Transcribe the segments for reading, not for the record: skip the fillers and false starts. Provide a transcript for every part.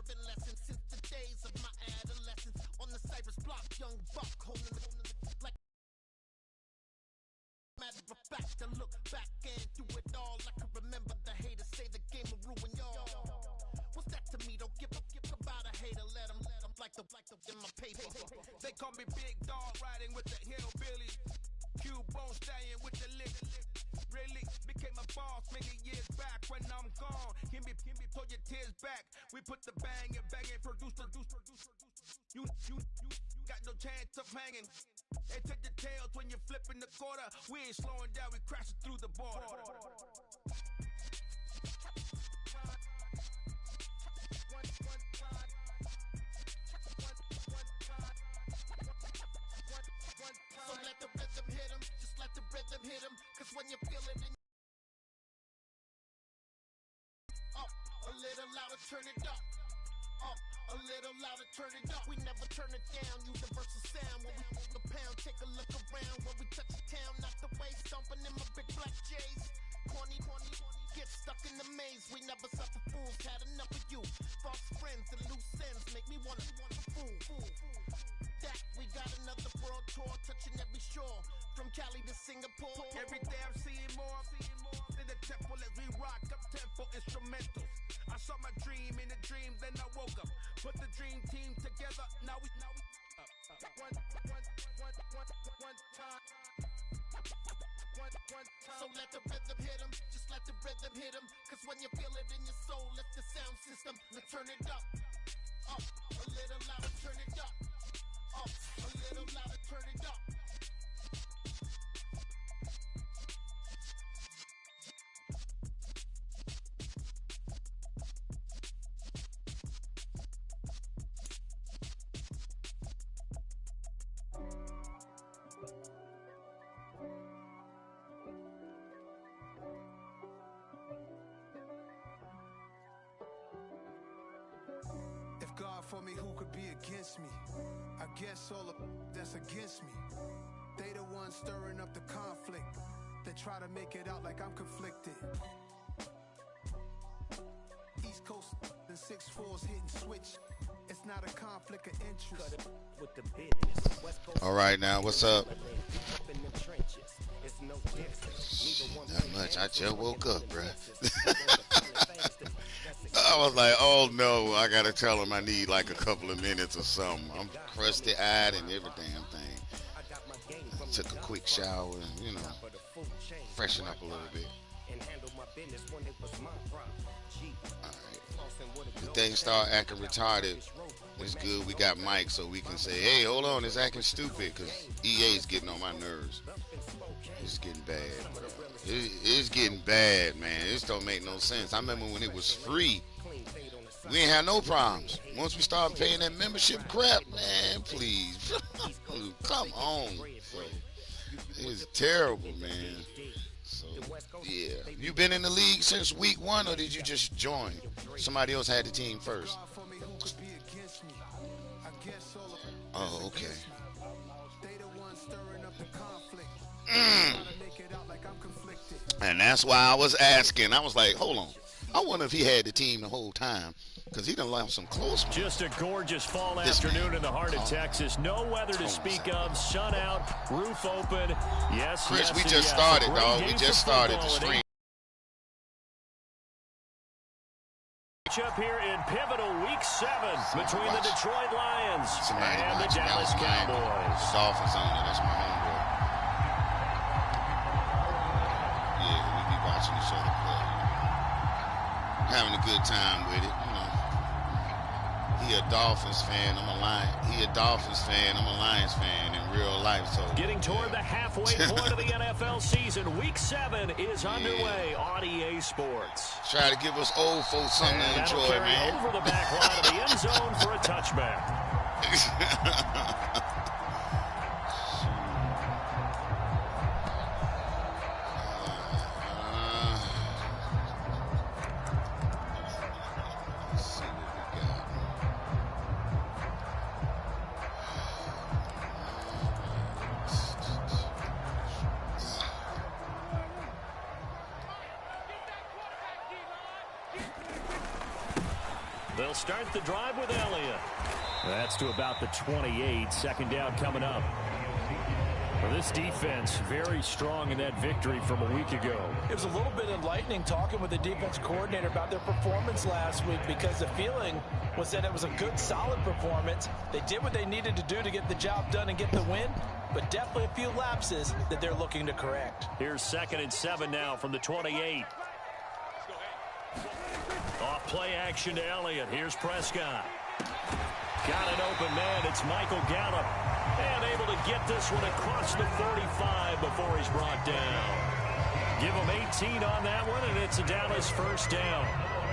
lessons since the days of my adolescence. On the Cypress block, young buck holding the like. Matter of fact, I look back and through it all, I can remember the haters say the game will ruin y'all. What's that to me? Don't give a about a hater. Let them like the in my paper. They call me Big Dog, riding with the hillbilly. Cubone staying with the lick. Really became a boss many years back. When I'm gone, give me, pull your tears back. We put the bang and produce. You got no chance of hanging. They take the tails when you're flipping the quarter. We ain't slowing down, we crashing through the border. So let the rhythm hit him, just let the rhythm hit him. Cause when you feel it in up, a little louder, turn it up. Up, a little louder, turn it up. We never turn it down, universal sound. When we move the pound, take a look around. When we touch the town, not the way, stomping in my big black J's. Corny, get stuck in the maze. We never suffer fools, had enough of you. False friends and loose ends make me wanna fool. That we got another world tour, touching every shore. From Cali to Singapore. Every day I'm seeing more in the temple as we rock up tempo instrumentals. I saw my dream in a dream, then I woke up. Put the dream team together, now we one time. So let the rhythm hit him, just let the rhythm hit him. Cause when you feel it in your soul, lift the sound system. Now turn it up, a little louder, turn it up, a little louder, turn it up. God for me, who could be against me? I guess all of that's against me. They the ones stirring up the conflict. They try to make it out like I'm conflicted. East Coast and 6'4's hitting switch. It's not a conflict of interest. All right, now what's up? Not much. I just woke up, bruh. I was like, oh no, I gotta tell him I need like a couple of minutes or something. I'm crusty eyed and every damn thing. I took a quick shower and, you know, freshen up a little bit. Alright. The thing start acting retarded. It's good we got Mike so we can say, hey, hold on, it's acting stupid, because EA is getting on my nerves. It's getting bad. It's getting bad, man. This don't make no sense. I remember when it was free, we ain't had no problems. Once we started paying that membership crap, man, please. Come on. It's terrible, man. So, yeah. You been in the league since week 1, or did you just join? Somebody else had the team first. Oh, okay. And that's why I was asking. I was like, hold on. I wonder if he had the team the whole time, because he done lost some close ones. Just a gorgeous fall afternoon in the heart of Texas. No weather to speak of. Sun out, roof open. Yes, Chris, yes, we just started, dog. We just started the stream. Up here in pivotal week 7 between the Detroit Lions and the Dallas Cowboys. The Dolphins on it. That's my homeboy. Yeah, we be watching each other play. Having a good time with it, you know. He a Dolphins fan, I'm a Lion. He a Dolphins fan, I'm a Lions fan in real life. So getting toward the halfway point of the NFL season. Week 7 is underway on EA Sports. Try to give us old folks something to enjoy, man. Over the back line of the end zone for a touchback. They'll start the drive with Elliott. That's to about the 28. Second down coming up. Well, this defense very strong in that victory from a week ago. It was a little bit enlightening talking with the defense coordinator about their performance last week, because the feeling was that it was a good, solid performance. They did what they needed to do to get the job done and get the win, but definitely a few lapses that they're looking to correct. Here's 2nd and 7 now from the 28. Off play action to Elliott. Here's Prescott. Got an open man. It's Michael Gallup. And able to get this one across the 45 before he's brought down. Give him 18 on that one, and it's a Dallas first down.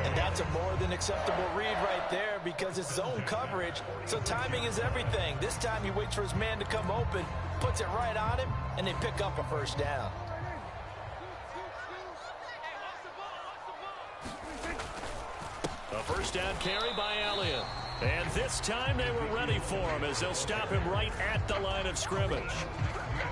And that's a more than acceptable read right there, because it's zone coverage, so timing is everything. This time he waits for his man to come open, puts it right on him, and they pick up a first down. A first down carry by Elliott. And this time they were ready for him, as they'll stop him right at the line of scrimmage.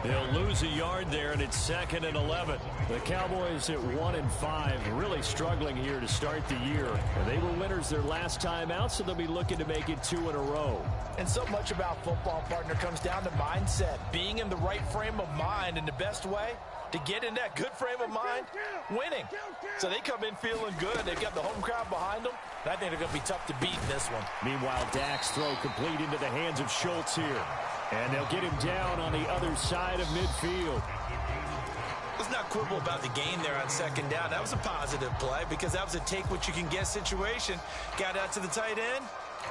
They'll lose a yard there, and it's 2nd and 11. The Cowboys at 1-5, really struggling here to start the year. And they were winners their last time out, so they'll be looking to make it 2 in a row. And so much about football, partner, comes down to mindset. Being in the right frame of mind, and the best way to get in that good frame of mind, winning. So they come in feeling good. They've got the home crowd behind them. And I think they're going to be tough to beat in this one. Meanwhile, Dak's throw complete into the hands of Schultz here. And they'll get him down on the other side of midfield. Let's not quibble about the gain there on 2nd down. That was a positive play, because that was a take-what-you-can-get situation. Got out to the tight end.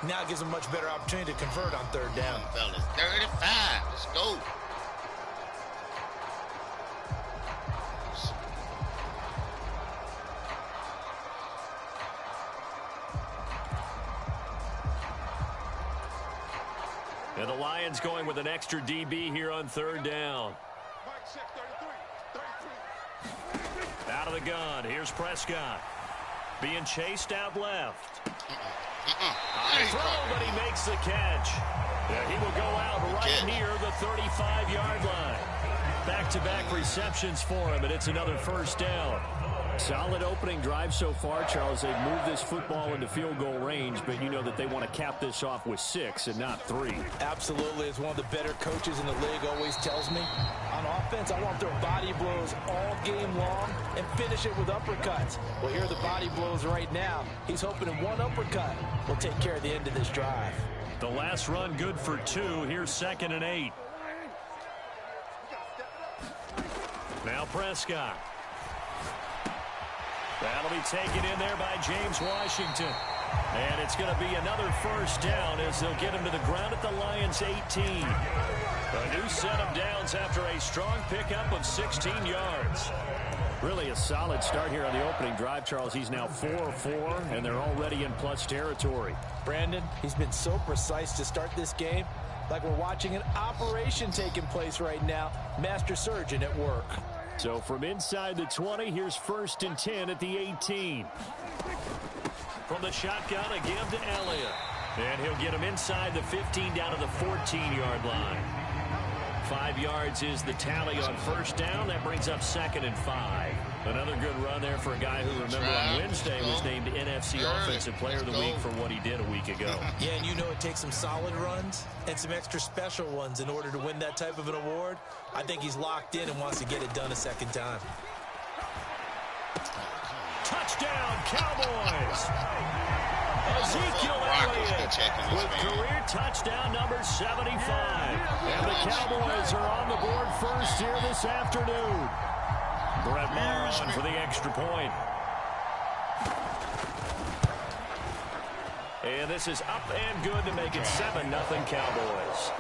Now it gives them a much better opportunity to convert on 3rd down. Fellas, 35. Let's go. And the Lions going with an extra DB here on 3rd down. Out of the gun. Here's Prescott. Being chased out left. High throw, but he makes the catch. Yeah, he will go out right near the 35-yard line. Back-to-back receptions for him, and it's another first down. Solid opening drive so far, Charles. They've moved this football into field goal range, but you know that they want to cap this off with 6 and not 3. Absolutely. As one of the better coaches in the league always tells me, on offense, I want their body blows all game long and finish it with uppercuts. Well, here are the body blows right now. He's hoping in one uppercut will take care of the end of this drive. The last run good for 2. Here's 2nd and 8. Now Prescott. That'll be taken in there by James Washington. And it's going to be another first down as they'll get him to the ground at the Lions' 18. A new set of downs after a strong pickup of 16 yards. Really a solid start here on the opening drive, Charles. He's now 4-4, and they're already in plus territory. Brandon, he's been so precise to start this game, like we're watching an operation taking place right now. Master surgeon at work. So from inside the 20, here's 1st and 10 at the 18. From the shotgun, a give to Elliott. And he'll get him inside the 15 down to the 14-yard line. 5 yards is the tally on first down. That brings up 2nd and 5. Another good run there for a guy who, remember, on Wednesday was named NFC Offensive Player of the Week for what he did a week ago. Yeah, and you know it takes some solid runs and some extra special ones in order to win that type of an award. I think he's locked in and wants to get it done a second time. Touchdown, Cowboys! Ezekiel Elliott with career touchdown number 75. And the Cowboys are on the board first here this afternoon. Brett Maher on for the extra point. And this is up and good to make it 7-0 Cowboys.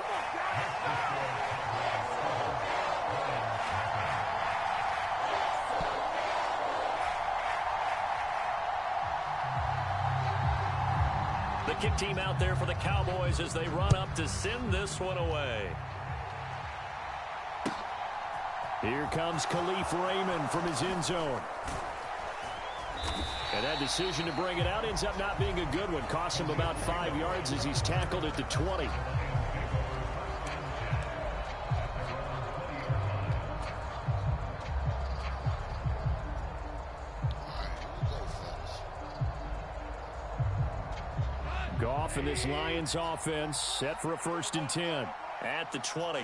The kick team out there for the Cowboys as they run up to send this one away. Here comes Khalif Raymond from his end zone. And that decision to bring it out ends up not being a good one. Costs him about 5 yards as he's tackled at the 20. Goff and this Lions offense set for a 1st and 10 at the 20.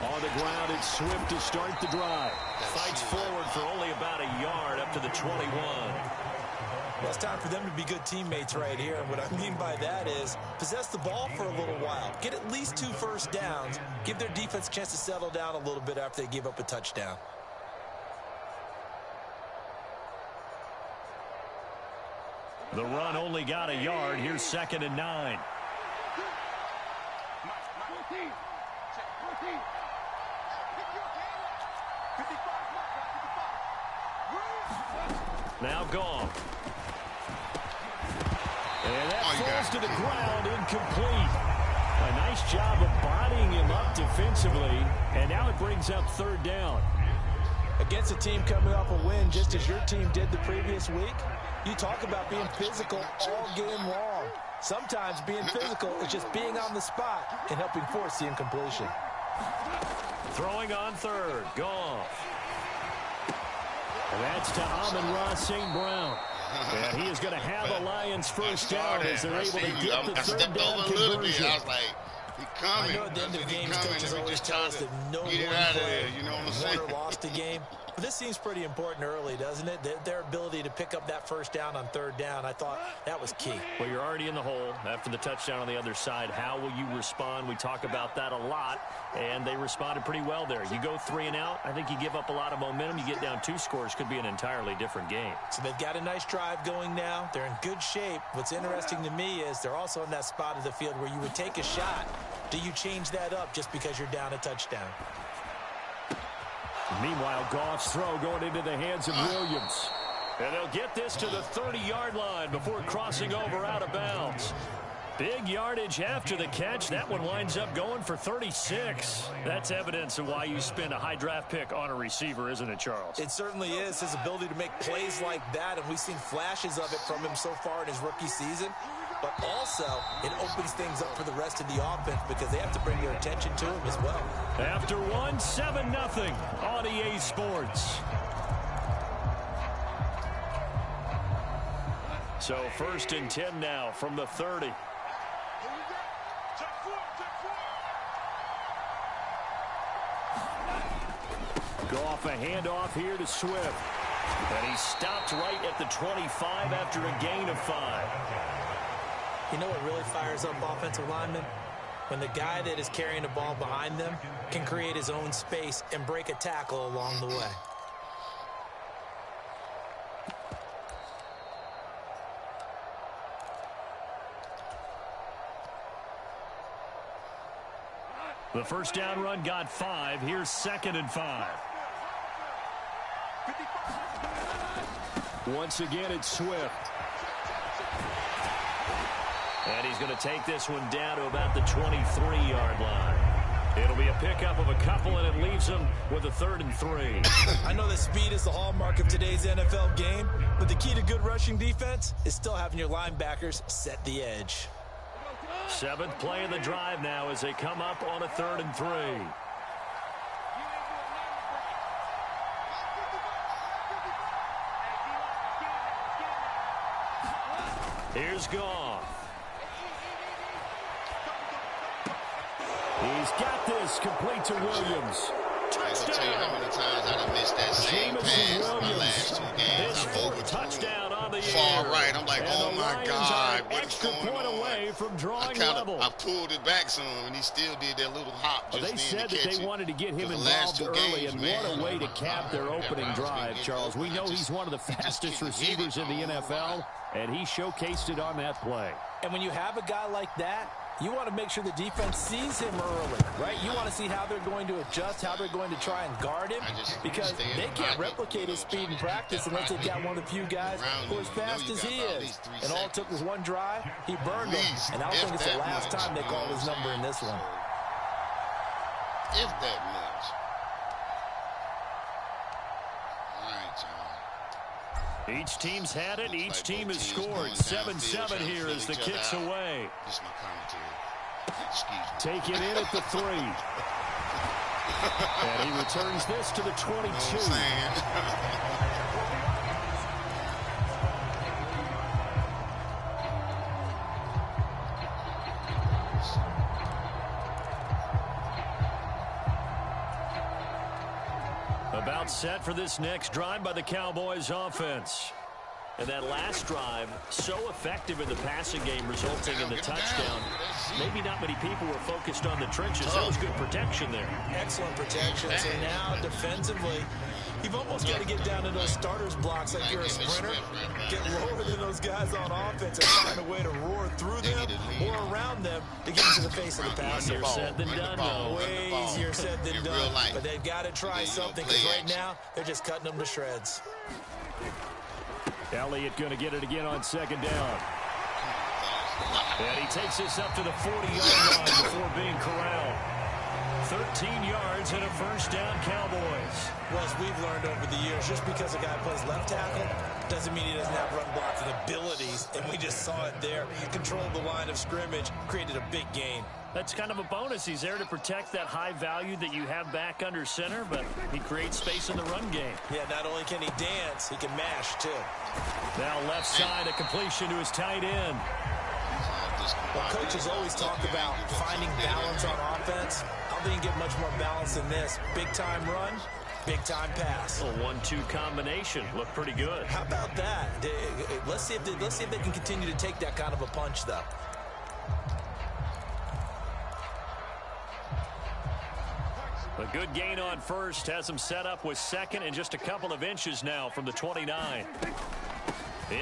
On the ground, it's Swift to start the drive. Fights forward for only about a yard up to the 21. Well, it's time for them to be good teammates right here. And what I mean by that is possess the ball for a little while. Get at least 2 first downs. Give their defense a chance to settle down a little bit after they give up a touchdown. The run only got a yard. Here's 2nd and 9. Now gone. And that falls to the ground, incomplete. A nice job of bodying him up defensively, and now it brings up 3rd down. Against a team coming off a win, just as your team did the previous week, you talk about being physical all game long. Sometimes being physical is just being on the spot and helping force the incompletion. Throwing on 3rd, gone. And that's to Amon-Ra St. Brown. And he is going to have a Lions 1st down as they're able to get the 3rd down conversion. I was like, he coming. I know at the end of games, coaches always tell us that no one play won or lost a game. But this seems pretty important early, doesn't it? Their ability to pick up that 1st down on 3rd down, I thought that was key. Well, you're already in the hole after the touchdown on the other side. How will you respond? We talk about that a lot, and they responded pretty well there. You go 3 and out, I think you give up a lot of momentum. You get down 2 scores, could be an entirely different game. So they've got a nice drive going now. They're in good shape. What's interesting to me is they're also in that spot of the field where you would take a shot. Do you change that up just because you're down a touchdown? Meanwhile, Goff's throw going into the hands of Williams. And they'll get this to the 30-yard line before crossing over out of bounds. Big yardage after the catch. That one winds up going for 36. That's evidence of why you spend a high draft pick on a receiver, isn't it, Charles? It certainly is. His ability to make plays like that, and we've seen flashes of it from him so far in his rookie season. But also, it opens things up for the rest of the offense because they have to bring their attention to him as well. After 7-0 on EA Sports. So 1st and 10 now from the 30. Goff a handoff here to Swift. And he stopped right at the 25 after a gain of 5. You know what really fires up offensive linemen? When the guy that is carrying the ball behind them can create his own space and break a tackle along the way. The 1st down run got 5. Here's 2nd and 5. Once again, it's Swift. And he's going to take this one down to about the 23-yard line. It'll be a pickup of a couple, and it leaves him with a 3rd and 3. I know that speed is the hallmark of today's NFL game, but the key to good rushing defense is still having your linebackers set the edge. 7th play of the drive now as they come up on a 3rd and 3. Here's Goff. He's got this complete to Williams. I'll tell you how many times I done missed that same pass in my last 2 games. His 4th touchdown on the far air. right. I'm like, And oh my God, what is extra going point on? away from drawing I level. pulled it back some, and he still did that little hop just They then said to that catch they it. wanted to get him The last involved 2 early, games, and man, what a way to cap their opening drive, Charles. We know he's one of the fastest receivers in the NFL, and he showcased it on that play. And when you have a guy like that, you want to make sure the defense sees him early, right? You want to see how they're going to adjust, how they're going to try and guard him, because they can't replicate his speed in practice unless they've got one of the few guys who are as fast as he is. And all it took was one drive. He burned them, and I don't think it's the last time they called his number in this one. If that much. All right, Each team's had it. Each like team has both teams scored. going 7-7 here as the kick's away. This is my commentary. Excuse me. Take it in at the 3. And he returns this to the 22. You know what I'm saying? About set for this next drive by the Cowboys offense. And that last drive, so effective in the passing game, resulting in the touchdown. Maybe not many people were focused on the trenches. That was good protection there. Excellent protection. So now, defensively, you've almost got to get down to those starters blocks like you're a sprinter. Get lower than those guys on offense and find a way to roar through them or around them to get into the face of the passer. Easier said than done, though. Way easier said than done. But they've got to try something because right now, they're just cutting them to shreds. Elliott going to get it again on second down. And he takes this up to the 40-yard line before being corralled. 13 yards and a first down, Cowboys. Well, as we've learned over the years, just because a guy plays left tackle doesn't mean he doesn't have run blocking abilities. And we just saw it there. Controlled the line of scrimmage, created a big gain. That's kind of a bonus. He's there to protect that high value that you have back under center, but he creates space in the run game. Yeah, not only can he dance, he can mash, too. Now left side, a completion to his tight end. Well, coaches always talk about finding balance on offense. I don't think you get much more balance than this. Big-time run, big-time pass. A 1-2 combination. Looked pretty good. How about that? Let's see if they can continue to take that kind of a punch, though. A good gain on first has him set up with second and just a couple of inches now from the 29.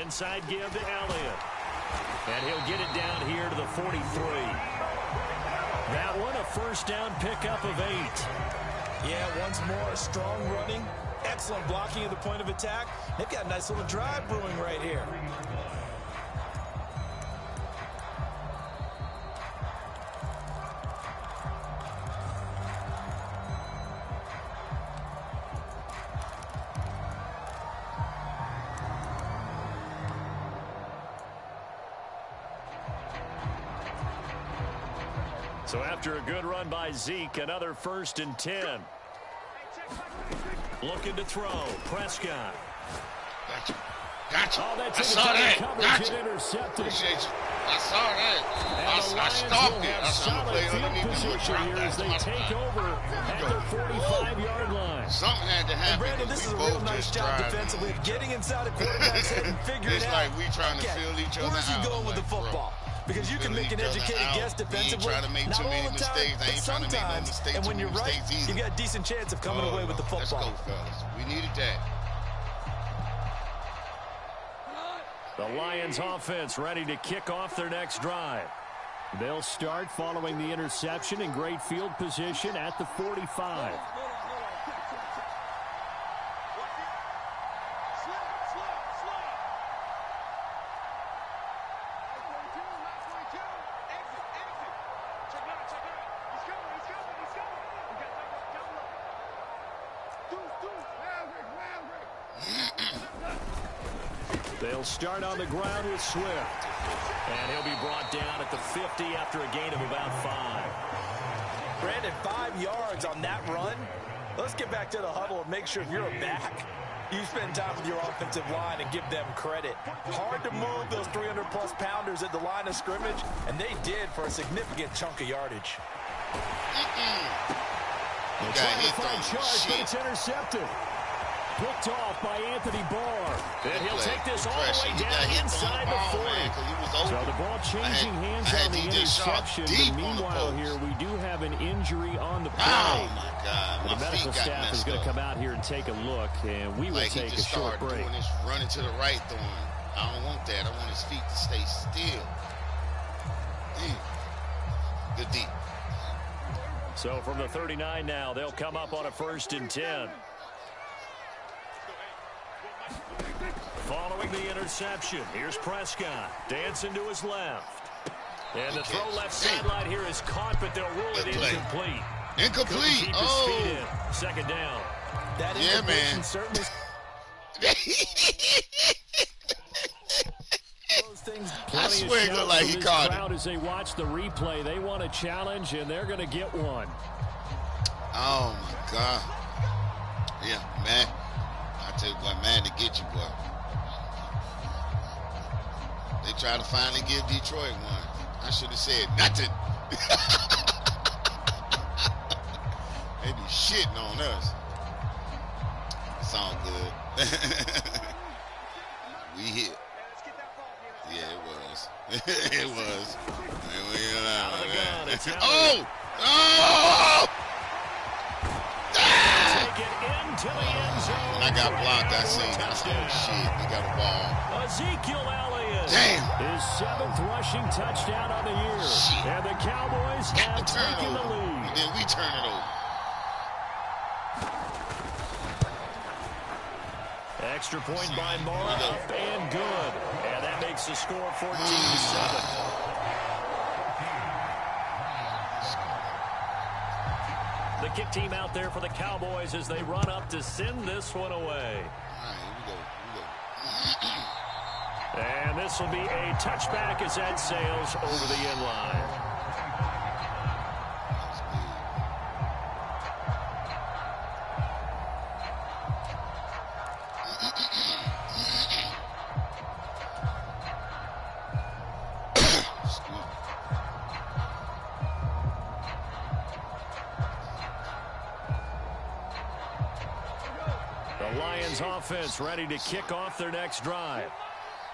Inside give to Elliott. And he'll get it down here to the 43. That one a first down pickup of 8. Yeah, once more, strong running, excellent blocking at the point of attack. They've got a nice little drive brewing right here. So after a good run by Zeke, another 1st and 10. Looking to throw. Prescott. Gotcha. Oh, that's I saw that. Gotcha. Intercepted. Appreciate you. I saw that. I stopped it. I saw him play underneath the drop. As they take over at the 45-yard line. Something had to happen. And Brandon, this is a real nice job defensively of getting inside a quarterback's head and figuring it's out. Like we trying to fill each other out. Where's he going with the football? Because you can make an educated guess defensively. Not all the time, but sometimes. And when you're right, you've got a decent chance of coming away with the football. Let's go, fellas. We needed that. The Lions offense ready to kick off their next drive. They'll start following the interception in great field position at the 45. They'll start on the ground with Swift. And he'll be brought down at the 50 after a gain of about 5. Brandon, 5 yards on that run. Let's get back to the huddle and make sure if you're a back, you spend time with your offensive line and give them credit. Hard to move those 300-plus pounders at the line of scrimmage, and they did for a significant chunk of yardage. Trying to find charge, but it's intercepted. Picked off by Anthony Barr. And he'll take this all the way down inside the 40. So the ball changing hands on the interception. But meanwhile here, we do have an injury on the play. Oh, my God. The medical staff is going to come out here and take a look, and we will take a short break. Doing this, running to the right, throwing. I don't want that. I want his feet to stay still. Damn. Good deep. So from the 39 now, they'll come up on a 1st and 10. Following the interception, here's Prescott. Dancing to his left. And the throw left sideline here is caught, but they'll rule it incomplete. Incomplete. Keep his feet in. Second down. That incompletion certainly. I swear it looked like he caught it. As they watch the replay, they want a challenge, and they're going to get one. Oh, my God. Yeah, man. I tell you, boy, man, to get you, boy. They try to finally give Detroit one. I should have said nothing. They be shitting on us. It's all good. We hit. Yeah, it was. It was. Oh! Oh! Take it into the end zone. When I got blocked, I seen it. Oh, shit. We got a ball. Ezekiel Elliott. Damn. His 7th rushing touchdown of the year. Shit. And the Cowboys have taken the lead. Then we turn it over. Extra point by Mora, up and good. And that makes the score 14-7. The kick team out there for the Cowboys as they run up to send this one away. All right, here we go. And this will be a touchback as that sails over the end line. Offense ready to kick off their next drive.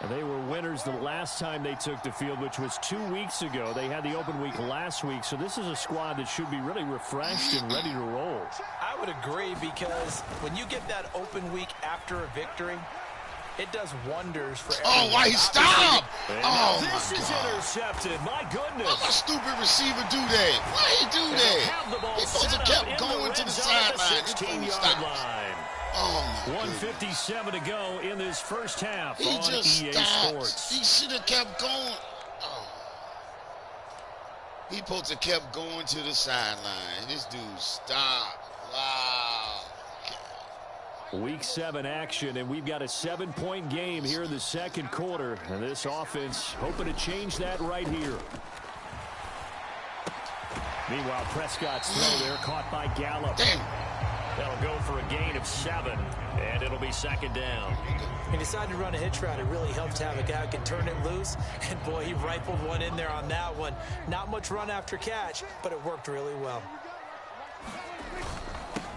And they were winners the last time they took the field, which was 2 weeks ago. They had the open week last week, so this is a squad that should be really refreshed and ready to roll. I would agree, because when you get that open week after a victory, it does wonders for everyone. Oh, why he stopped? Oh, this is intercepted. My goodness. Why my stupid receiver do that? Why he do that? He supposed to kept going to the sideline. 16-yard line. Oh, 1:57 to go in this first half he on just EA stopped. Sports. He should have kept going. Oh. He supposed to kept going to the sideline. This dude stopped. Wow. Week 7 action, and we've got a 7-point game here in the second quarter. And this offense hoping to change that right here. Meanwhile, Prescott's throw there caught by Gallup. Damn. That'll go for a gain of 7, and it'll be second down. He decided to run a hitch route. It really helped to have a guy who can turn it loose. And, boy, he rifled one in there on that one. Not much run after catch, but it worked really well.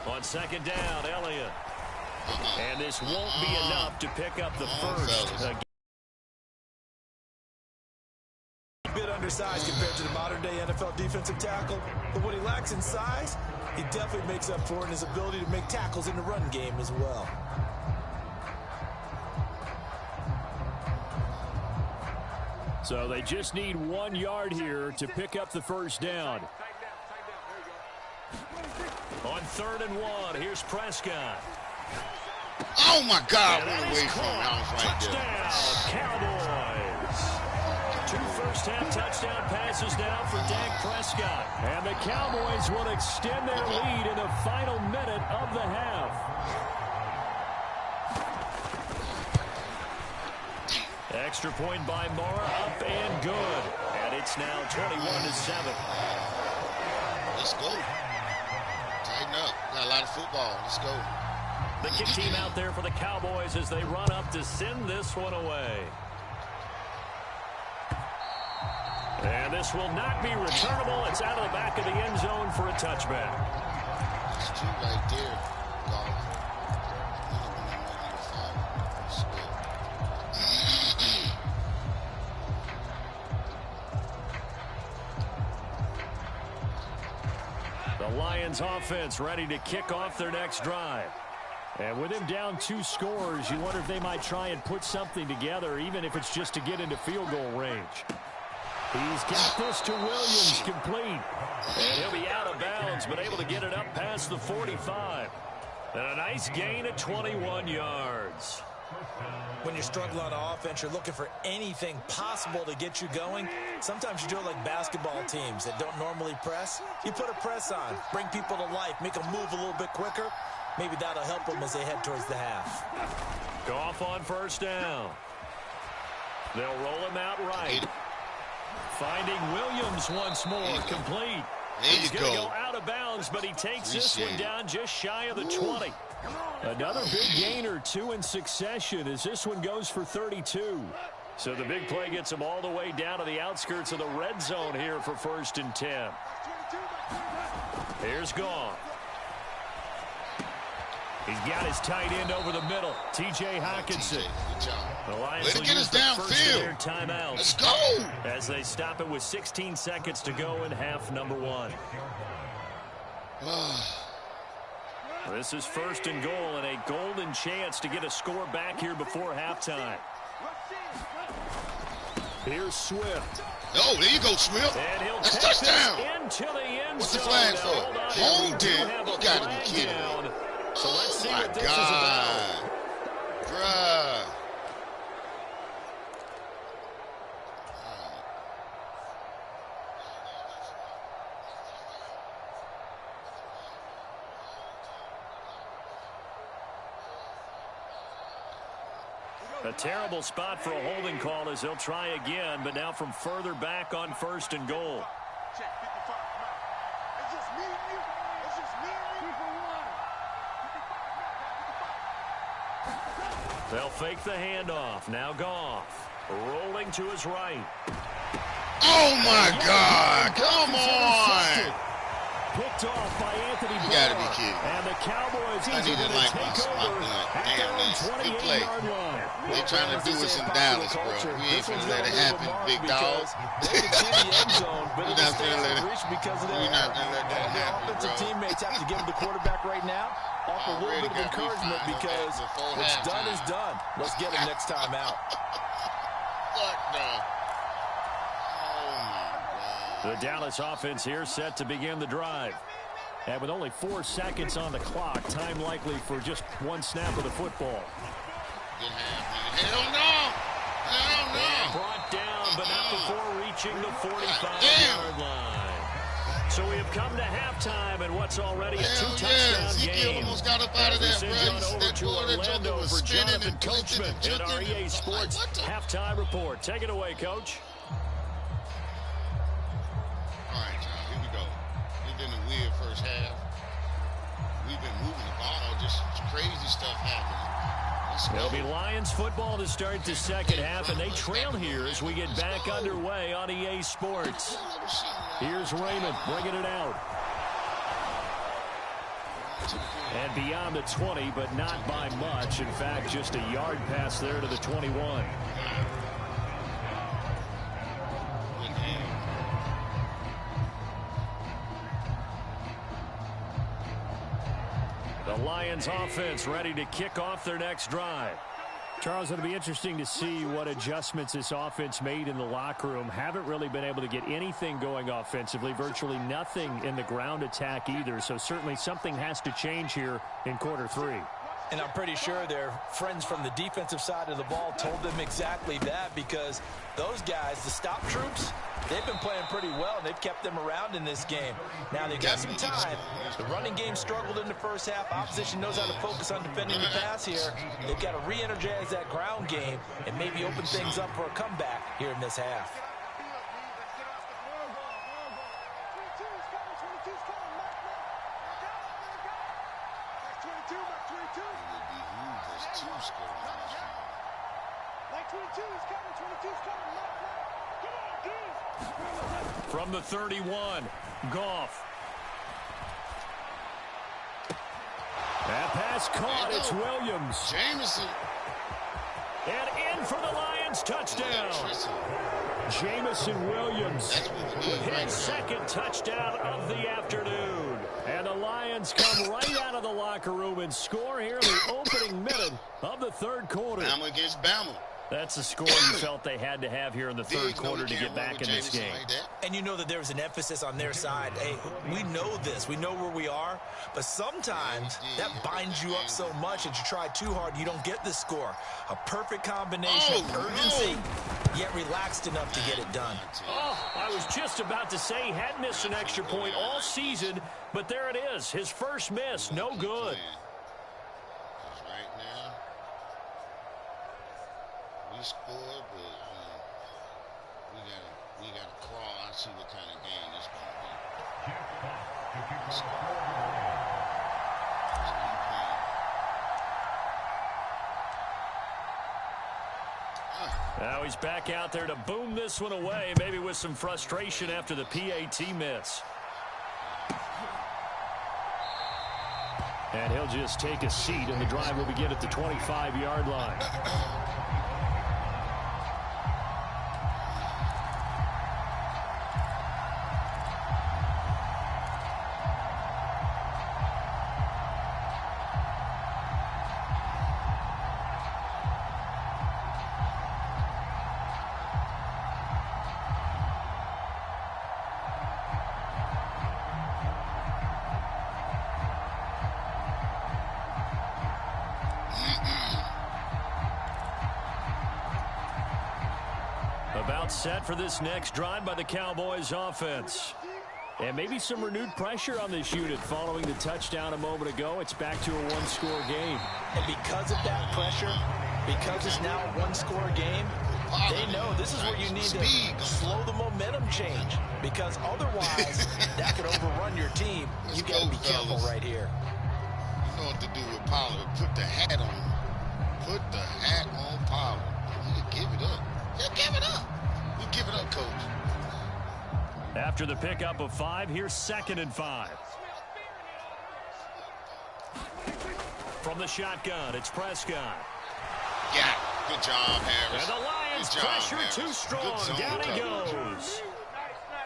On second down, Elliott. And this won't be enough to pick up the first. A bit undersized compared to the modern-day NFL defensive tackle. But what he lacks in size, he definitely makes up for it in his ability to make tackles in the run game as well. So they just need 1 yard here to pick up the first down. On 3rd and 1, here's Prescott. Oh, my God. I went away from him. I was right there. Cowboys. 2 first-half touchdown passes now for Dak Prescott. And the Cowboys will extend their lead in the final minute of the half. Extra point by Mora, up and good. And it's now 21-7. Let's go. Tighten up. Got a lot of football. Let's go. The kick team out there for the Cowboys as they run up to send this one away. And this will not be returnable. It's out of the back of the end zone for a touchback. There's 2 right there. The Lions offense ready to kick off their next drive. And with him down 2 scores, you wonder if they might try and put something together, even if it's just to get into field goal range. He's got this to Williams, complete. And he'll be out of bounds, but able to get it up past the 45. And a nice gain of 21 yards. When you're struggling on offense, you're looking for anything possible to get you going. Sometimes you do it like basketball teams that don't normally press. You put a press on, bring people to life, make them move a little bit quicker. Maybe that'll help them as they head towards the half. Goff on first down. They'll roll him out right. Finding Williams once more, complete. He's going to go out of bounds, but he takes this one down just shy of the 20. Another big gain or two in succession as this one goes for 32. So the big play gets him all the way down to the outskirts of the red zone here for 1st and 10. Here's Goff. He's got his tight end over the middle, T.J. Hockenson. The Lions will use the first of their timeouts. Let's go! As they stop it with 16 seconds to go in half number 1. This is 1st and goal and a golden chance to get a score back here before halftime. Here's Swift. Oh, there you go, Swift. And he'll That's take touchdown. Into the end What's the zone. flag for? Hold it. You got to be kidding me. So let's see what this is about. Bruh. A terrible spot for a holding call as he'll try again, but now from further back on 1st and goal. They'll fake the handoff. Now Goff rolling to his right. Oh, my God. Come on. Picked off by Anthony Barr. You got to be kidding. And the Cowboys I need to like my damn this. Good play. They trying to do us in Dallas, bro. We ain't finna let it happen, big dog. We're not finna let it. We're not gonna let that happen, bro. Offensive teammates have to give the quarterback right now. Offer a little bit of encouragement because what's done is done. Let's get him next time out. What the? The Dallas offense here set to begin the drive. And with only 4 seconds on the clock, time likely for just one snap of the football. Good half, man. Hell no! Hell no! And brought down, but not before reaching the 45-yard line. So we have come to halftime, and what's already a 2-touchdown game. Almost got up out of there, bro. Over to Orlando for Jonathan Coachman at our EA Sports halftime report. Take it away, Coach. All right, John, here we go. It's been a weird first half. We've been moving the ball, just crazy stuff happening. It'll be Lions football to start the second half, and they trail here as we get back underway on EA Sports. Here's Raymond bringing it out. And beyond the 20, but not by much. In fact, just a yard pass there to the 21. The Lions offense ready to kick off their next drive. Charles, it'll be interesting to see what adjustments this offense made in the locker room. Haven't really been able to get anything going offensively, virtually nothing in the ground attack either. So certainly something has to change here in quarter 3. And I'm pretty sure their friends from the defensive side of the ball told them exactly that, because those guys, the stop troops, they've been playing pretty well. They've kept them around in this game. Now they've got some time. The running game struggled in the first half. Opposition knows how to focus on defending the pass here. They've got to re-energize that ground game and maybe open things up for a comeback here in this half. From the 31, Goff. That pass caught. It's Williams. Jameson. And in for the Lions touchdown. Jameson Williams with his second touchdown of the afternoon. And the Lions come right out of the locker room and score here in the opening minute of the third quarter. Bama against Bama. That's the score you felt they had to have here in the third quarter to get back in this game. And you know that there was an emphasis on their side. Hey, we know this. We know where we are. But sometimes that binds you up so much that you try too hard, you don't get the score. A perfect combination of urgency, yet relaxed enough to get it done. Oh, I was just about to say he hadn't missed an extra point all season, but there it is. His first miss, no good. score, but we gotta crawl. I see what kind of game this gonna be. Now he's back out there to boom this one away, maybe with some frustration after the PAT miss. And he'll just take a seat, and the drive will begin at the 25-yard line. About set for this next drive by the Cowboys offense. And maybe some renewed pressure on this unit following the touchdown a moment ago. It's back to a one-score game. And because of that pressure, because it's now a one-score game, they know this is where you need to slow the momentum change. Because otherwise, that could overrun your team. You got to be careful right here. You know what to do with Pollard. Put the hat on. Put the hat on Pollard. He'll give it up. He'll give it up. He'll give it up, coach. After the pickup of 5, here's 2nd and 5. From the shotgun, it's Prescott. Yeah, good job, Harris. And the Lions pressure too strong. Down he goes.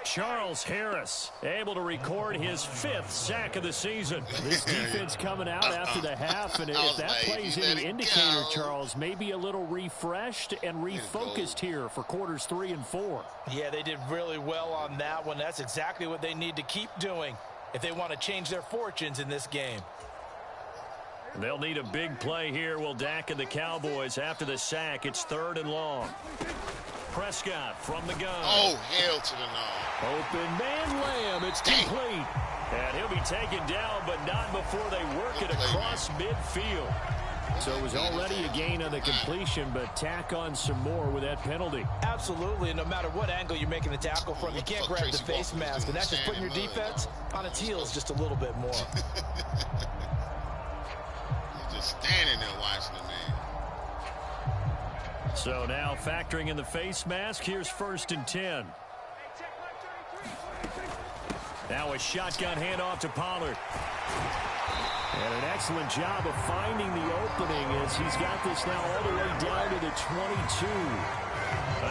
Charles Harris able to record his 5th sack of the season. This defense coming out after the half, and if that plays any indicator, Charles, maybe a little refreshed and refocused here for quarters 3 and 4. Yeah, they did really well on that one. That's exactly what they need to keep doing if they want to change their fortunes in this game. They'll need a big play here, will Dak and the Cowboys. After the sack, it's 3rd and long. Prescott from the gun. Oh, hell to the no. Open man Lamb. It's complete. And he'll be taken down, but not before they work it across midfield. So it was already a gain on the completion, but tack on some more with that penalty. Absolutely. No matter what angle you're making the tackle from, you can't grab the face mask. And that's just putting your defense on its heels just a little bit more. He's just standing there watching the man. So now factoring in the face mask, here's 1st and 10. Now a shotgun handoff to Pollard. And an excellent job of finding the opening as he's got this now all the way down to the 22.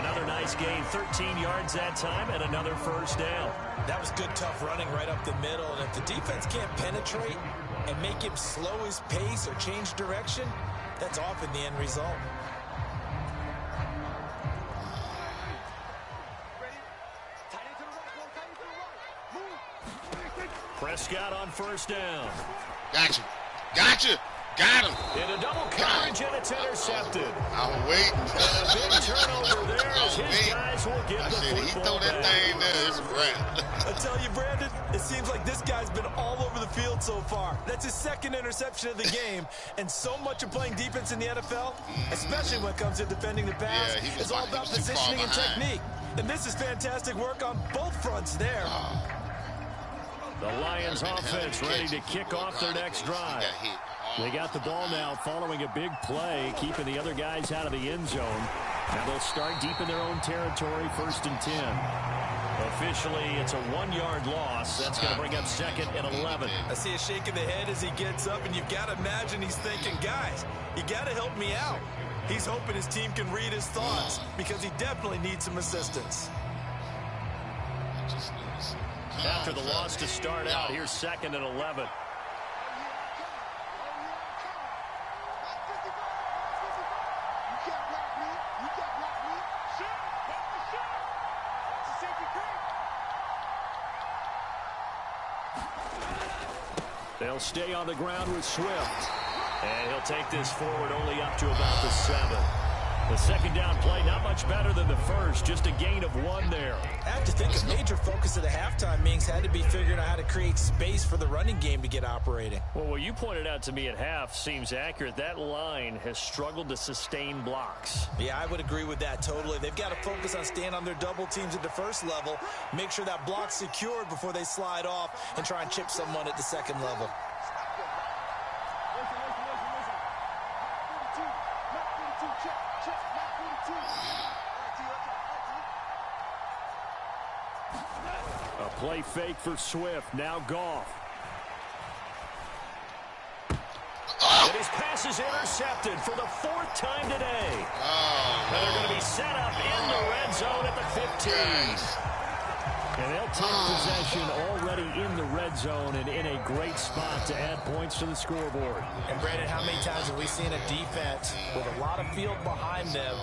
Another nice gain, 13 yards that time, and another 1st down. That was good, tough running right up the middle. And if the defense can't penetrate and make him slow his pace or change direction, that's often the end result. Prescott on 1st down. Gotcha. Gotcha. Got him. In a double coverage, and it's intercepted. I was waiting. And a big turnover there as his guys will get the football he throw that thing there, it's a wrap. I tell you, Brandon, it seems like this guy's been all over the field so far. That's his 2nd interception of the game. And so much of playing defense in the NFL, especially when it comes to defending the pass, is all about positioning and technique. And this is fantastic work on both fronts there. The Lions offense ready to kick off their next drive. They got the ball now following a big play, keeping the other guys out of the end zone. Now they'll start deep in their own territory, 1st and 10. Officially, it's a 1-yard loss. That's going to bring up 2nd and 11. I see a shake of the head as he gets up, and you've got to imagine he's thinking, guys, you got to help me out. He's hoping his team can read his thoughts because he definitely needs some assistance. After the loss to start out, here's 2nd and 11. They'll stay on the ground with Swift. And he'll take this forward only up to about the 7. The second down play, not much better than the first, just a gain of 1 there. I have to think a major focus of the halftime meetings had to be figuring out how to create space for the running game to get operating. Well, what you pointed out to me at half seems accurate. That line has struggled to sustain blocks. Yeah, I would agree with that totally. They've got to focus on staying on their double teams at the first level, make sure that block's secured before they slide off and try and chip someone at the second level. A play fake for Swift. Now Goff. And his pass is intercepted for the 4th time today. And they're going to be set up in the red zone at the 15. And they'll take possession already in the red zone and in a great spot to add points to the scoreboard. And Brandon, how many times have we seen a defense with a lot of field behind them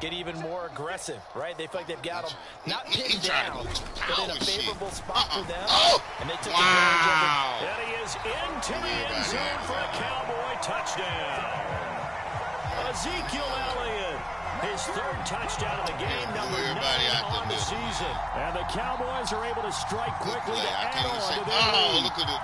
get even more aggressive, right? They feel like they've got them not pinned down, but in a favorable spot for them. And they took advantage of it. And he is into the end zone for a Cowboy touchdown. Ezekiel Elliott, his 3rd touchdown of the game, number 9 on the season. And the Cowboys are able to strike quickly to add on to their lead. Look at it.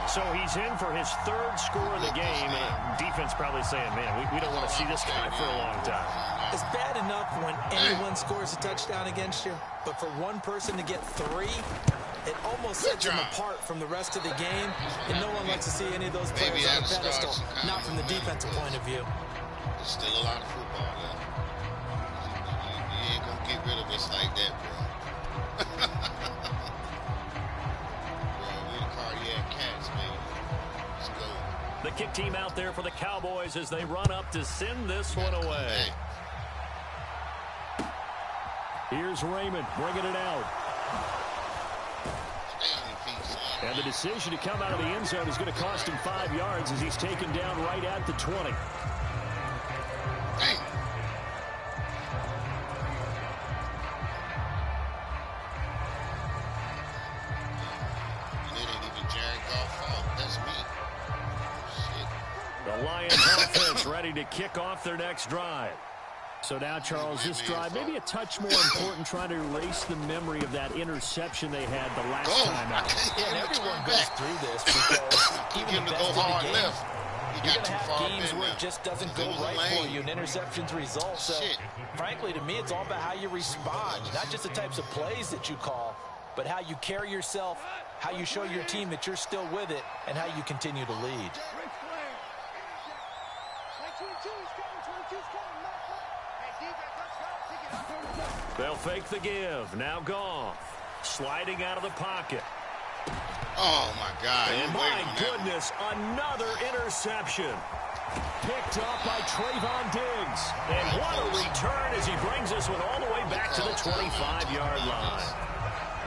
So he's in for his 3rd score of the game. Defense probably saying, man, we don't want to see this guy for a long time. It's bad enough when anyone scores a touchdown against you, but for one person to get 3, it almost sets them apart from the rest of the game, and no one likes to see any of those players on the pedestal, not from the defensive point of view. There's still a lot of football left. You ain't gonna get rid of us like that, bro. Bro, we the cardiac cats, baby. Let's go. The kick team out there for the Cowboys as they run up to send this one away. Here's Raymond bringing it out. And the decision to come out of the end zone is going to cost him 5 yards as he's taken down right at the 20. The Lions offense ready to kick off their next drive. So now, Charles, this drive maybe a touch more important, trying to erase the memory of that interception they had the last time out. Yeah, and everyone goes through this because even the best in the game, you're going to have games where it just doesn't go right for you, and interceptions result. So, frankly, to me, it's all about how you respond, not just the types of plays that you call, but how you carry yourself, how you show your team that you're still with it, and how you continue to lead. They'll fake the give. Now Goff. Sliding out of the pocket. Oh, my God. And my goodness, another interception. Picked up by Trayvon Diggs. And what a return as he brings this one all the way back to the 25-yard line.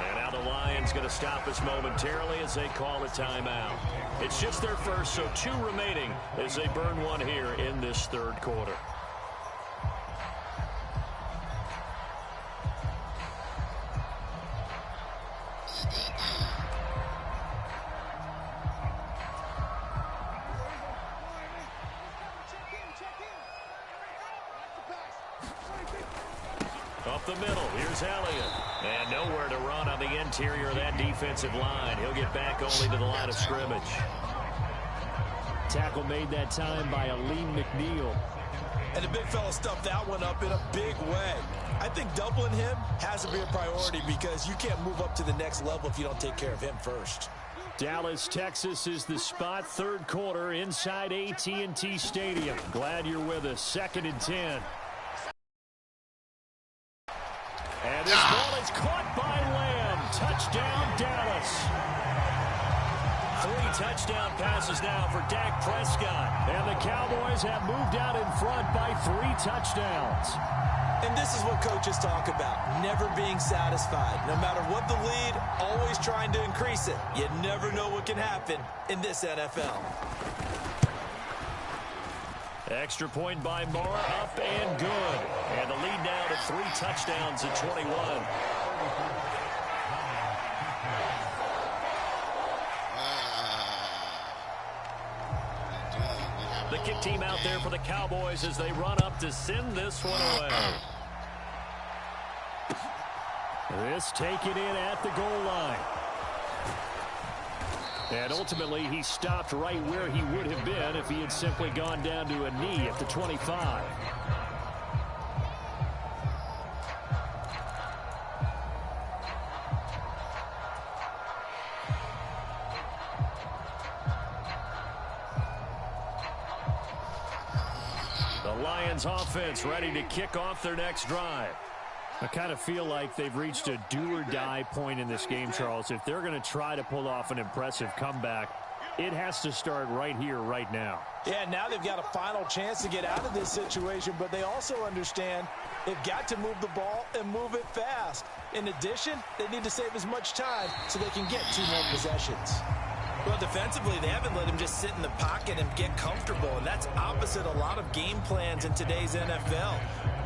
And now the Lions going to stop us momentarily as they call a timeout. It's just their first, so 2 remaining as they burn one here in this 3rd quarter. Up the middle, here's Elliott. And nowhere to run on the interior of that defensive line. He'll get back only to the line of scrimmage. Tackle made that time by Aleem McNeil. And the big fella stuffed that one up in a big way. I think doubling him has to be a priority because you can't move up to the next level if you don't take care of him first. Dallas, Texas is the spot. 3rd quarter inside AT&T Stadium. Glad you're with us. 2nd and 10. And this ball is caught by Lamb. Touchdown, Dallas. 3 touchdown passes now for Dak Prescott. And the Cowboys have moved out in front by 3 touchdowns. And this is what coaches talk about, never being satisfied. No matter what the lead, always trying to increase it. You never know what can happen in this NFL. Extra point by Moore, up and good. And the lead now to 3 touchdowns at 21. The kick team out there for the Cowboys as they run up to send this one away. This taken in at the goal line. And ultimately, he stopped right where he would have been if he had simply gone down to a knee at the 25. The Lions offense ready to kick off their next drive. I kind of feel like they've reached a do-or-die point in this game, Charles. If they're going to try to pull off an impressive comeback, it has to start right here, right now. Yeah, now they've got a final chance to get out of this situation, but they also understand they've got to move the ball and move it fast. In addition, they need to save as much time so they can get 2 more possessions. Well, defensively, they haven't let him just sit in the pocket and get comfortable, and that's opposite a lot of game plans in today's NFL.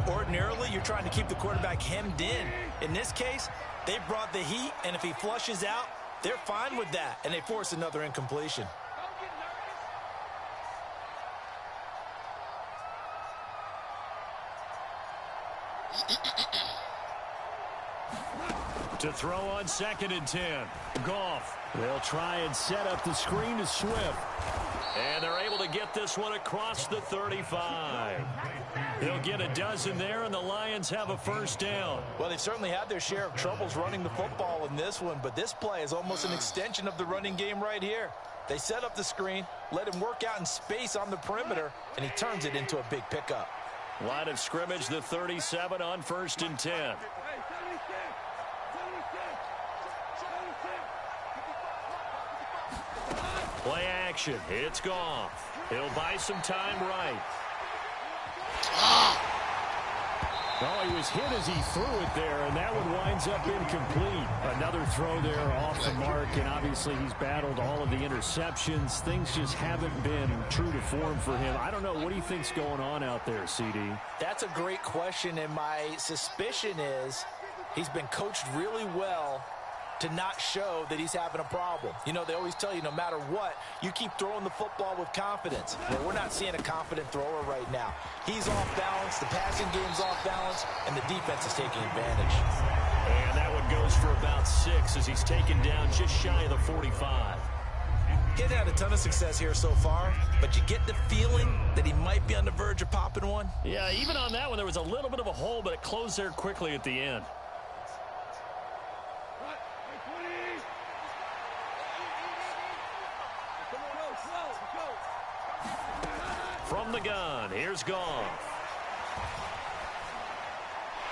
Ordinarily, you're trying to keep the quarterback hemmed in. In this case, they brought the heat, and if he flushes out, they're fine with that, and they force another incompletion. To throw on 2nd and 10. Goff. They'll try and set up the screen to Swift. And they're able to get this one across the 35. They'll get a dozen there, and the Lions have a first down. Well, they've certainly had their share of troubles running the football in this one, but this play is almost an extension of the running game right here. They set up the screen, let him work out in space on the perimeter, and he turns it into a big pickup. Line of scrimmage, the 37 on 1st and 10. Play action. It's Goff. He'll buy some time right. Oh, he was hit as he threw it there, and that one winds up incomplete. Another throw there off the mark, and obviously he's battled all of the interceptions. Things just haven't been true to form for him. I don't know. What do you think's going on out there, CD? That's a great question, and my suspicion is he's been coached really well to not show that he's having a problem. You know, they always tell you no matter what, you keep throwing the football with confidence. Well, we're not seeing a confident thrower right now. He's off balance, the passing game's off balance, and the defense is taking advantage. And that one goes for about 6 as he's taken down just shy of the 45. He hasn't had a ton of success here so far, but you get the feeling that he might be on the verge of popping one. Yeah, even on that one, there was a little bit of a hole, but it closed there quickly at the end. From the gun, here's Goff.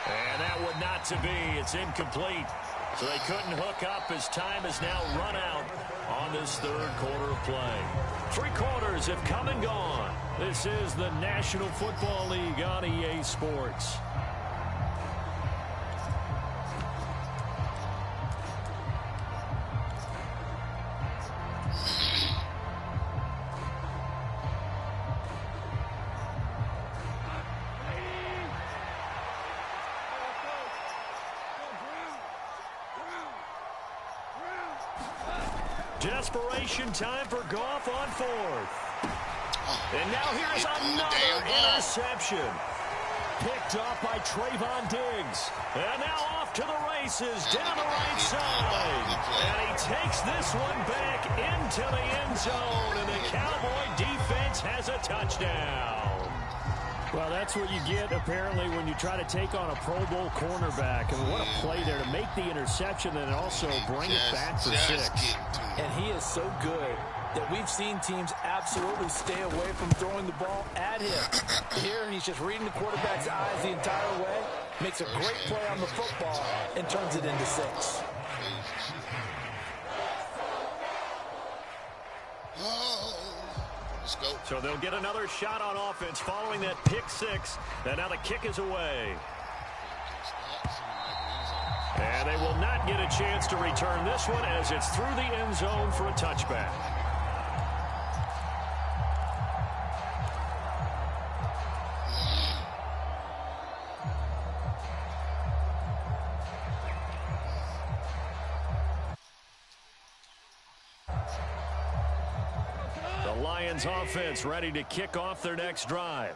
And that would not to be. It's incomplete. So they couldn't hook up as time has now run out on this 3rd quarter of play. 3 quarters have come and gone. This is the National Football League on EA Sports. Desperation time for Goff on 4th. And now here's another interception. Picked off by Trayvon Diggs. And now off to the races down the right side. And he takes this one back into the end zone. And the Cowboy defense has a touchdown. Well, that's what you get, apparently, when you try to take on a Pro Bowl cornerback. I mean, what a play there to make the interception and also bring it back for 6. And he is so good that we've seen teams absolutely stay away from throwing the ball at him. Here, he's just reading the quarterback's eyes the entire way, makes a great play on the football, and turns it into 6. Let's go. So they'll get another shot on offense following that pick 6. And now the kick is away. And they will not get a chance to return this one as it's through the end zone for a touchback. Lions offense ready to kick off their next drive.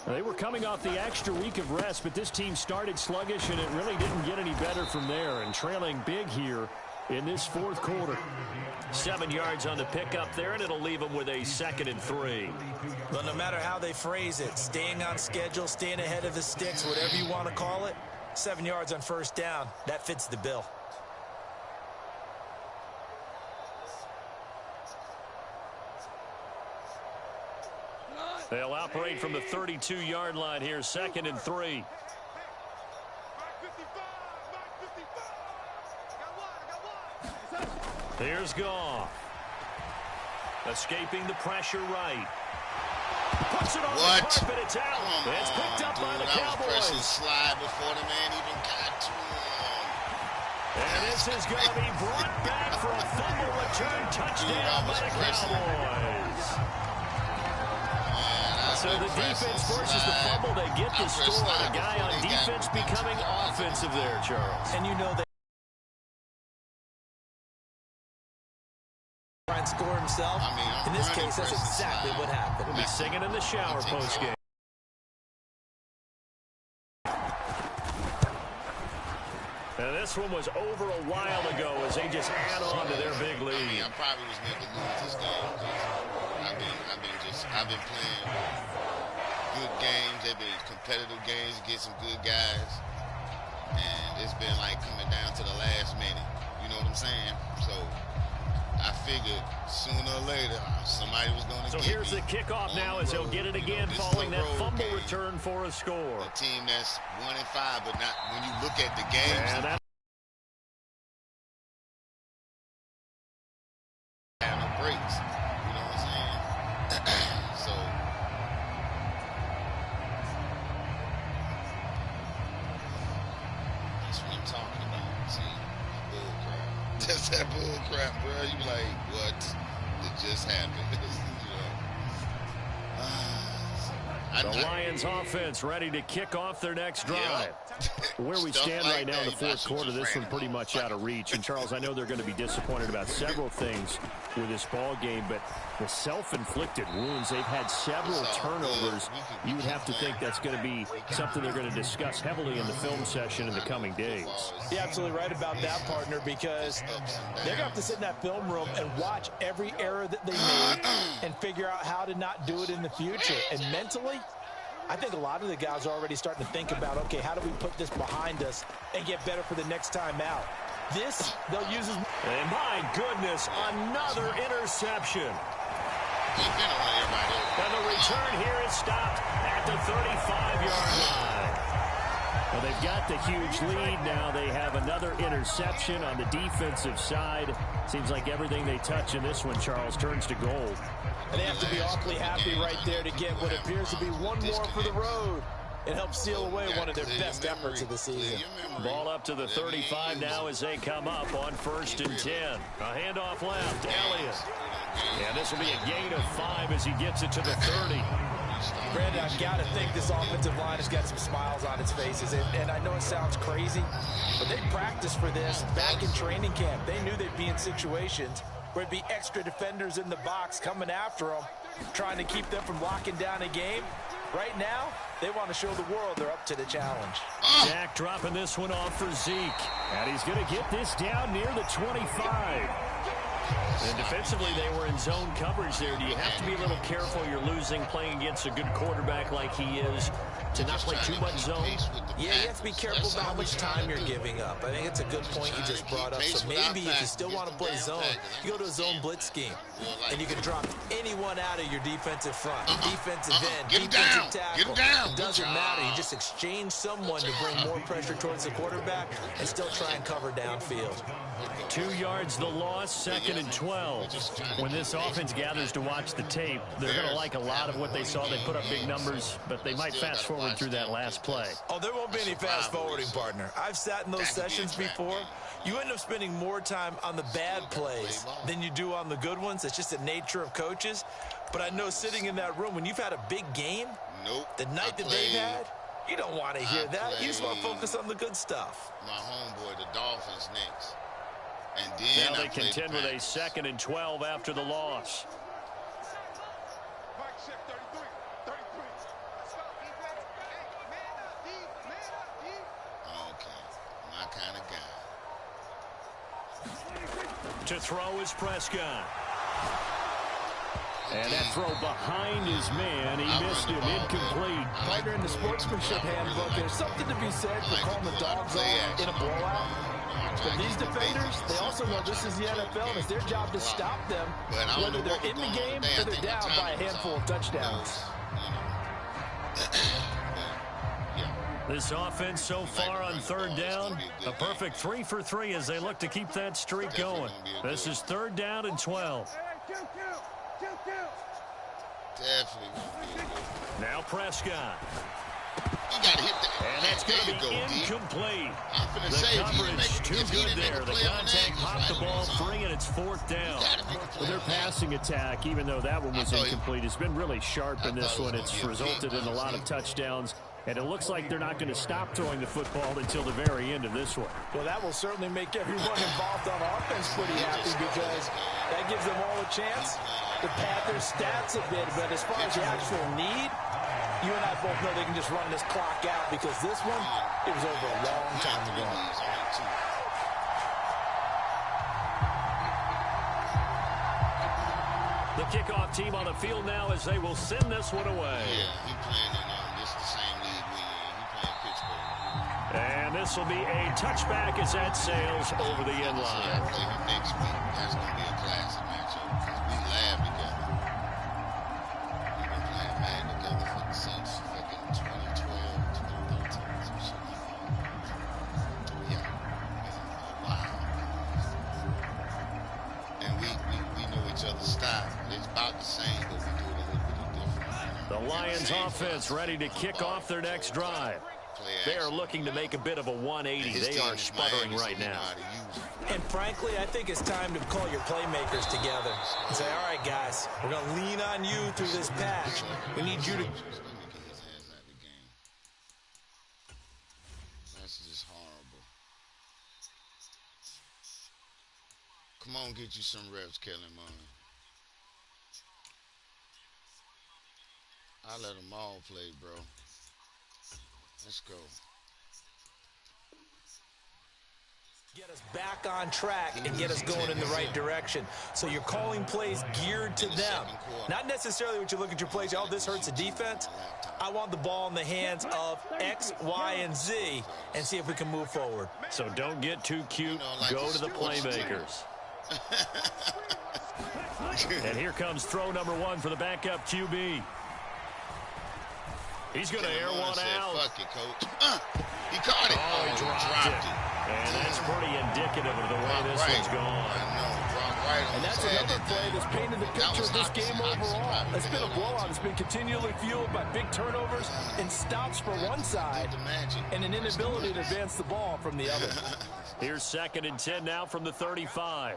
They were coming off the extra week of rest, but this team started sluggish, and it really didn't get any better from there, and trailing big here in this fourth quarter. 7 yards on the pickup there, and it'll leave them with a 2nd and 3. But no matter how they phrase it, staying on schedule, staying ahead of the sticks, whatever you want to call it, 7 yards on first down, that fits the bill. They'll operate from the 32-yard line here, 2nd and 3. Here's Goff. Escaping the pressure right. Puts it on the carpet, it's out. It's picked up by the Cowboys. Slide before the man even got to him. And this is going to be brought back for a fumble return touchdown by the Cowboys. So the defense forces the fumble. They get the score. The guy on defense becoming offensive there, Charles. And you know they try and score himself. In this case, that's exactly what happened. He'll be singing in the shower post-game. And this one was over a while ago as they just add on to their big lead. I probably was never lose this game. I've been playing good games. They've been competitive games, get some good guys. And it's been like coming down to the last minute. You know what I'm saying? So I figured sooner or later somebody was going to get me. So here's the kickoff now as they'll get it again following that fumble return for a score. A team that's 1-5, but not when you look at the games. Have no breaks. You know what I'm saying? So that's what I'm talking about. See, bull crap. That's that bull crap, bro. You be like, what? It just happened. The Lions offense ready to kick off their next drive. Where we stand right now in the fourth quarter, this one pretty much out of reach. And, Charles, I know they're going to be disappointed about several things with this ball game, but the self-inflicted wounds, they've had several turnovers. You would have to think that's going to be something they're going to discuss heavily in the film session in the coming days. You're absolutely right about that, partner, because they're going to have to sit in that film room and watch every error that they made and figure out how to not do it in the future. And mentally, I think a lot of the guys are already starting to think about, okay, how do we put this behind us and get better for the next time out? This, they'll use as... And my goodness, another interception. And the return here is stopped at the 35-yard line. Well, they've got the huge lead now. They have another interception on the defensive side. Seems like everything they touch in this one, Charles, turns to gold. And they have to be awfully happy right there to get what appears to be one more for the road. It helps seal away one of their best efforts of the season. Ball up to the 35 now as they come up on 1st and 10. A handoff left, Elliott. And this will be a gain of 5 as he gets it to the 30. Brandon, I've got to think this offensive line has got some smiles on its faces. And I know it sounds crazy, but they practiced for this back in training camp. They knew they'd be in situations where it'd be extra defenders in the box coming after them, trying to keep them from locking down a game. Right now, they want to show the world they're up to the challenge. Jack dropping this one off for Zeke. And he's going to get this down near the 25. And defensively, they were in zone coverage there. Do you have to be a little careful? You're losing playing against a good quarterback like he is to not play too much zone? Yeah, you have to be careful about how much time you're giving up. I think it's a good point you just brought up. So maybe if you still want to play zone, you go to a zone blitz scheme. And you can drop anyone out of your defensive front, defensive end, defensive tackle. It doesn't matter. You just exchange someone to bring more pressure towards the quarterback and still try and cover downfield. 2 yards the loss, 2nd and 12. When this offense gathers to watch the tape, they're going to like a lot of what they saw. They put up big numbers, but they might fast forward through that last play. Oh, there won't be any fast forwarding, partner. I've sat in those sessions before. You end up spending more time on the bad plays than you do on the good ones. It's just the nature of coaches. But I know sitting in that room, when you've had a big game, the night that they've had, you don't want to hear that. You just want to focus on the good stuff. My homeboy, the Dolphins, next. And then now they contend with a 2nd and 12 after the loss. To throw is Prescott. And that throw behind his man, he missed him, incomplete. Partner, in the sportsmanship handbook, there's something to be said for calling the dogs off in a blowout. But these defenders, they also know this is the NFL, and it's their job to stop them, whether they're in the game or they're down by a handful of touchdowns. This offense so far on third down, a perfect 3 for 3 as they look to keep that streak going. This is 3rd down and 12. Definitely. Now Prescott. You got to hit that. And that's going to be incomplete. The coverage too good there. The contact popped the ball free, and it's 4th down. Well, their passing attack, even though that one was incomplete, has been really sharp in this one. It's resulted in a lot of touchdowns. And it looks like they're not going to stop throwing the football until the very end of this one. Well, that will certainly make everyone involved on offense pretty happy because that gives them all a chance to pad their stats a bit. But as far as the actual need, you and I both know they can just run this clock out because this one, it was over a long time ago. The kickoff team on the field now as they will send this one away. Yeah, he's playing in this the same league we in. He's playing Pittsburgh. And this will be a touchback as that sails over the end line. Play him next week. That's going to be a classic matchup because we laugh together. We've been playing Madden together since fucking 2012, 2013, some shit like that. Yeah. Wow. And we know each other's style. It's about the same, but we do it a little bit different. The Lions offense ready to kick off their next drive. They are looking to make a bit of a 180. They are sputtering right now. And frankly, I think it's time to call your playmakers together and say, all right, guys, we're going to lean on you through this patch. We need you to... That's just horrible. Come on, get you some reps, Kelly Murray. I let them all play, bro. Let's go. Get us back on track and get us going in the right direction. So you're calling plays geared to them. Not necessarily what you look at your plays, oh, this hurts the defense. I want the ball in the hands of X, Y, and Z and see if we can move forward. So don't get too cute. Go to the playmakers. And here comes throw number 1 for the backup QB. He's going to air one out. Fuck it, coach. He caught it. Oh, he dropped it. And that's pretty indicative of the way this one's gone. I know. Drop right on. And that's another play that's painted the picture of this game overall. It's been a blowout. It's been continually fueled by big turnovers and stops for one side and an inability to advance the ball from the other. Here's 2nd and 10 now from the 35.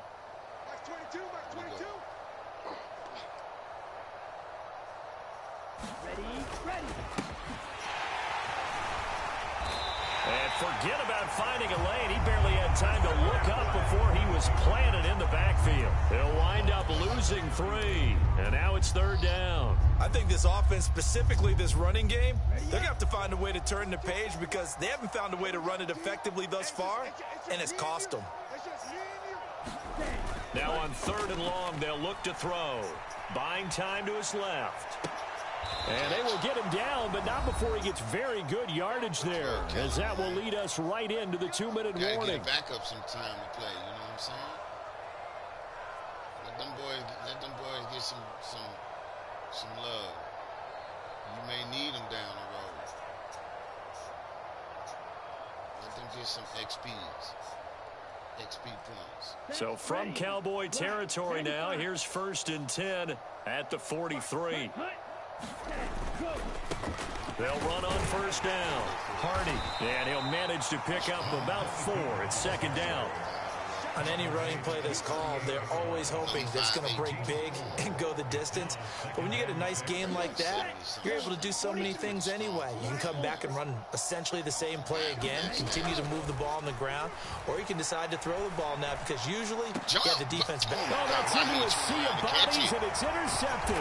And forget about finding a lane. He barely had time to look up before he was planted in the backfield. They'll wind up losing 3. And now it's 3rd down. I think this offense, specifically this running game, they're going to have to find a way to turn the page because they haven't found a way to run it effectively thus far, and it's cost them. Now on 3rd and long, they'll look to throw. Buying time to his left. And they will get him down, but not before he gets very good yardage there, as that will lead us right into the 2-minute warning. Get back up some time to play, you know what I'm saying? Let them boys get some love. You may need them down the road. Let them get some XP points. So from Cowboy territory now, here's 1st and 10 at the 43. They'll run on 1st down. Hardy, and he'll manage to pick up about 4. It's 2nd down. On any running play that's called, they're always hoping that it's going to break big and go the distance. But when you get a nice game like that, you're able to do so many things anyway. You can come back and run essentially the same play again, continue to move the ball on the ground, or you can decide to throw the ball now because usually you have the defense back. Oh, that's into a sea of bodies, and it's intercepted.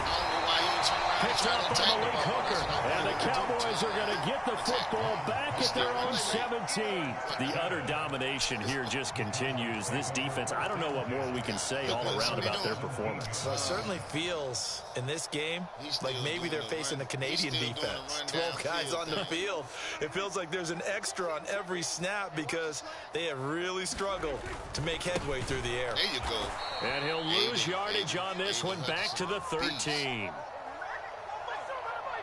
Picked up by Malik Hooker, and the Cowboys Cowboys are going to get the football back at their own 17. The utter domination here just continues. This defense, I don't know what more we can say all around about their performance. Well, it certainly feels in this game like maybe they're facing the Canadian defense. 12 guys on the field. It feels like there's an extra on every snap because they have really struggled to make headway through the air. There you go. And he'll lose yardage on this one back to the 13.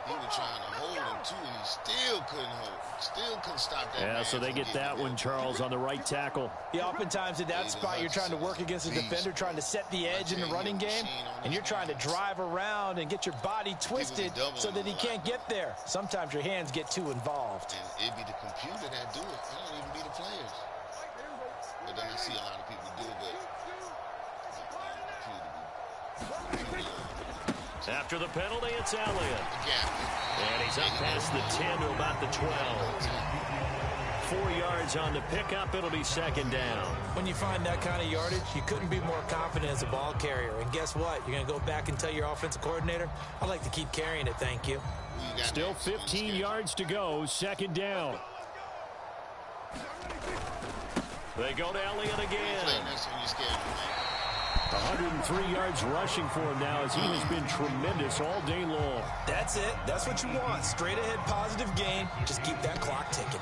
He was trying to hold him, too, and he still couldn't hold. Still couldn't stop that. Yeah, so they get that one, Charles, on the right tackle. Yeah, oftentimes in that spot, you're trying to work against a defender, trying to set the edge in the running game, and you're trying to drive around and get your body twisted so that he can't get there. Sometimes your hands get too involved. And it'd be the computer that do it. It don't even be the players. But then I see a lot of people do it, After the penalty, it's Elliott. And he's up past the 10 to about the 12. 4 yards on the pickup. It'll be second down. When you find that kind of yardage, you couldn't be more confident as a ball carrier. And guess what? You're going to go back and tell your offensive coordinator, I'd like to keep carrying it, thank you. Still 15 yards to go. Second down. They go to Elliott again. 103 yards rushing for him now as he has been tremendous all day long. That's it. That's what you want. Straight ahead positive gain. Just keep that clock ticking.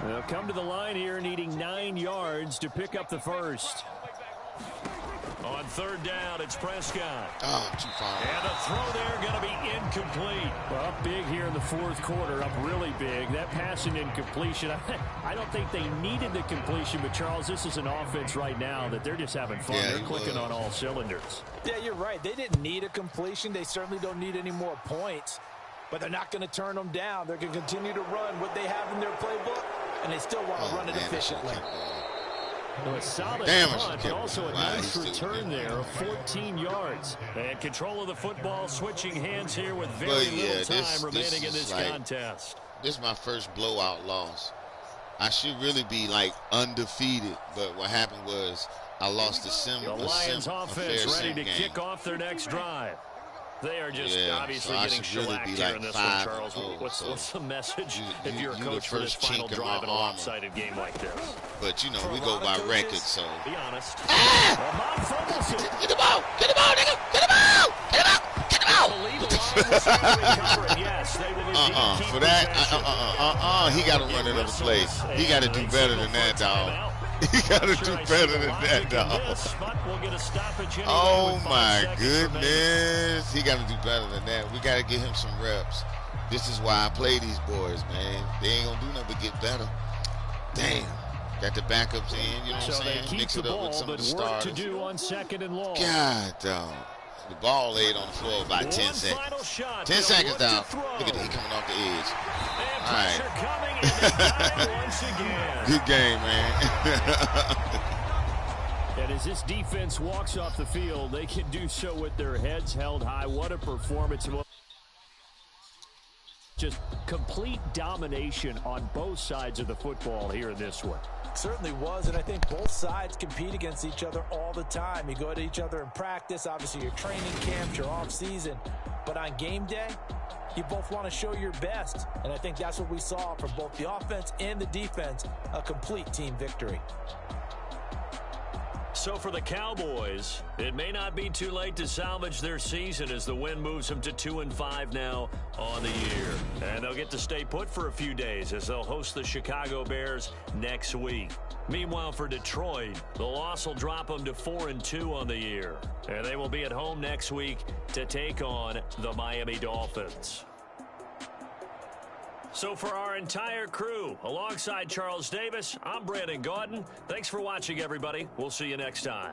They'll come to the line here needing 9 yards to pick up the first. On third down, it's Prescott. Oh, too far. And the throw there going to be incomplete. Well, up big here in the fourth quarter, up really big. That passing incompletion, I don't think they needed the completion, but Charles, this is an offense right now that they're just having fun. They're clicking on all cylinders. Yeah, you're right. They didn't need a completion. They certainly don't need any more points, but they're not going to turn them down. They're going to continue to run what they have in their playbook, and they still want to run it efficiently. Well, a solid punt, but also a nice return there of 14 yards. And control of the football, switching hands here with very little time remaining in this contest. This is my first blowout loss. I should really be, like, undefeated, but what happened was I lost the Lions offense ready to kick off their next drive. They are just obviously getting shellacked here in this one, Charles. What's the message if you're a coach for this final drive in a lopsided game like this? But, you know, we go by record, so. Be honest. Get the ball! Get the ball, nigga! Get the ball! Get the ball! Get the ball! For that, he got to run another play. He got to do better than that, dog. He got to do better than that, dog. Oh, my goodness. He got to do better than that. We got to get him some reps. This is why I play these boys, man. They ain't going to do nothing but get better. Damn. Got the backups in, you know what I'm saying? Mix it up with some of the starters. To do on second and long. God, dog. The ball laid on the floor about 10 seconds. 10 seconds down. Look at he coming off the edge. All right. Good game, man. And as this defense walks off the field, they can do so with their heads held high. What a performance. Just complete domination on both sides of the football here in this one. Certainly was, and I think both sides compete against each other all the time. You go at each other in practice, obviously your training camps, your off-season, but on game day, you both want to show your best, and I think that's what we saw from both the offense and the defense, a complete team victory. So for the Cowboys, it may not be too late to salvage their season as the win moves them to 2-5 now on the year. And they'll get to stay put for a few days as they'll host the Chicago Bears next week. Meanwhile, for Detroit, the loss will drop them to 4-2 on the year. And they will be at home next week to take on the Miami Dolphins. So for our entire crew, alongside Charles Davis, I'm Brandon Gaudin. Thanks for watching, everybody. We'll see you next time.